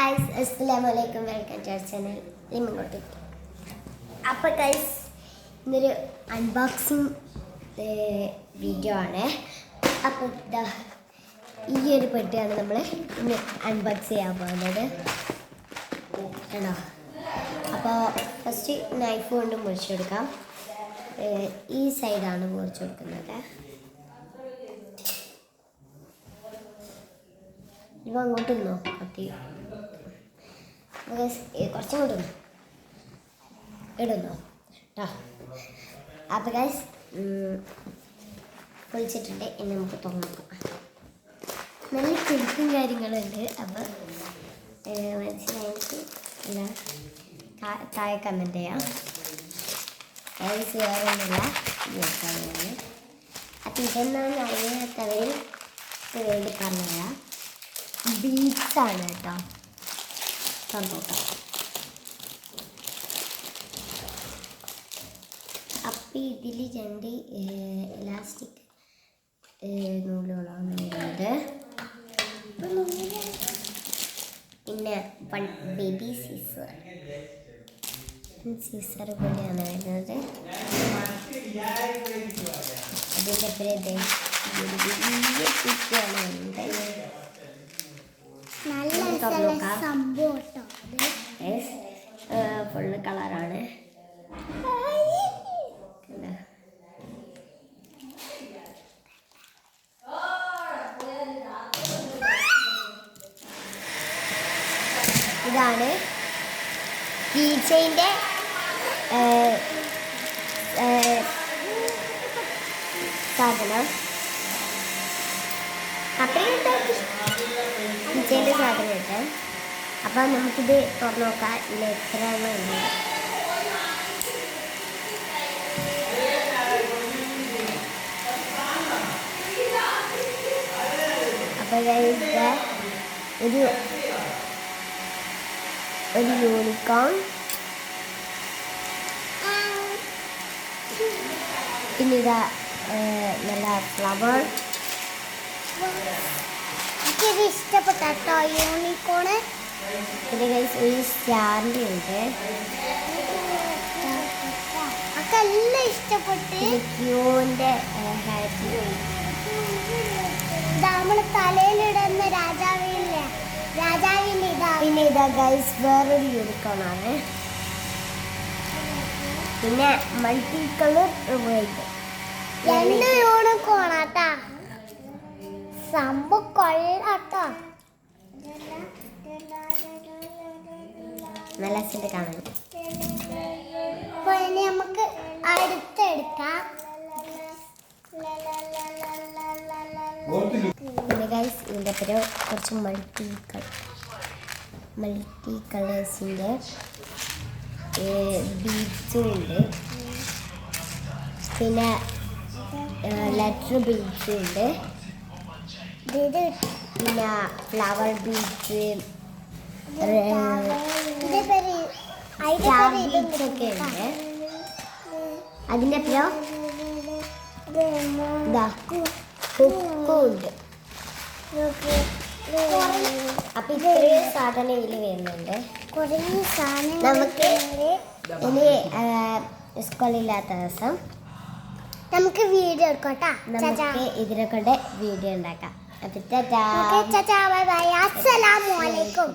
guys, assalamualaikum, welcome to our channel. അപ്പോൾ guys ഇന്നൊരു unboxing video ആണ്. അപ്പോൾ ഈ ഒരു പെട്ടിയാണ് നമ്മൾ ഇന്ന് അൺബോക്സ് ചെയ്യാൻ പോകുന്നത് ആണോ. അപ്പോൾ ഫസ്റ്റ് നൈഫ് കൊണ്ട് മുറിച്ചെടുക്കാം. ഈ സൈഡാണ് മുറിച്ച് കൊടുക്കുന്നത്. ഇവ അങ്ങോട്ട് നിന്നോ കത്തി കുറച്ചും കൂടെ ഇടുന്നോ കേട്ടോ. അപ്പോൾ ഗൈസ് പൊളിച്ചിട്ടുണ്ട്. ഇനി നമുക്ക് തുറക്കാം. നല്ല കിഴക്കും കാര്യങ്ങളുണ്ട്. അപ്പോൾ മനസ്സിലായിട്ട് എല്ലാം താഴെ കമൻറ്റ് ചെയ്യാം. ഗൈസ് വേറെ ഒന്നുമില്ല നോക്കാനാണ്. അപ്പം ഇതെന്നാണ് അറിയാത്തവർ വേണ്ടി പറഞ്ഞുതരാം. ബീഡ്സാണ് കേട്ടോ സംഭവം. അപ്പം ഇതിൽ രണ്ട് ഇലാസ്റ്റിക് നൂലുകളാണ് വരുന്നത്. പിന്നെ ബേബി സീസർ പോലെയാണ് വരുന്നത്. അതിൻ്റെ പേര് വലിയ കുറ്റിയാണ് വരുന്നത്. ഫുള്ള് കളറാണ്. ഇതാണ് കീച്ചൈൻ്റെ സാധനം. കീച്ചൈൻ്റെ സാധനം ഇട്ട് അപ്പം നമുക്കിത് തുറന്നു നോക്കാം. ഇതിൽ എത്ര ഉണ്ട്. അപ്പം ഒരു യൂണിക്കോൺ, പിന്നെ ഇതാ നല്ല ഫ്ലവർ. എനിക്കിത് ഇഷ്ടപ്പെട്ട കേട്ടോ യൂണിക്കോണ്. പിന്നെ ഗൈസ് ഒരു സ്റ്റാറിൻ്റെ ഉണ്ട്. അതെല്ലാം ഇഷ്ടപ്പെട്ട്. ക്യൂവിൻ്റെ ഹാറ്റ് നമ്മൾ തലയിലിടുന്ന രാജാവിൻ്റെ ഇതാ. പിന്നെ ഇതാ ഗൈസ് വേറൊരു യൂണിക്കോണാണ്. പിന്നെ മൾട്ടി കളർ രണ്ട് യൂണിക്കോണാട്ടാ. സംഭവം കൊള്ളാട്ടോ. നല്ല രസമുണ്ട് കാണാൻ. അപ്പോൾ ഇനി നമുക്ക് അടുത്തെടുക്കാം. പിന്നെ ഗൈസ് ഇതിൻ്റെ പേര് കുറച്ച് മൾട്ടി കളേഴ്സിൻ്റെ ബീഡ്സും ഉണ്ട്. പിന്നെ ലെറ്റർ ബീഡ്സും ഉണ്ട്. പിന്നെ ഫ്ലവർ ബീഡ്സ് ഒക്കെ ഉണ്ട്. അതിൻ്റെ പേരോ ഉണ്ട്. അപ്പം ഇത്രയും സാധനം ഇതിൽ വരുന്നുണ്ട്. നമുക്ക് ഇനി സ്കൂളില്ലാത്ത ദിവസം നമുക്ക് വീഡിയോ എടുക്കാം. നമുക്ക് ഇതിനെ കൊണ്ട് വീഡിയോ ഉണ്ടാക്കാം. അപ്പം ബൈ ബൈ. അസ്സലാമു അലൈക്കും.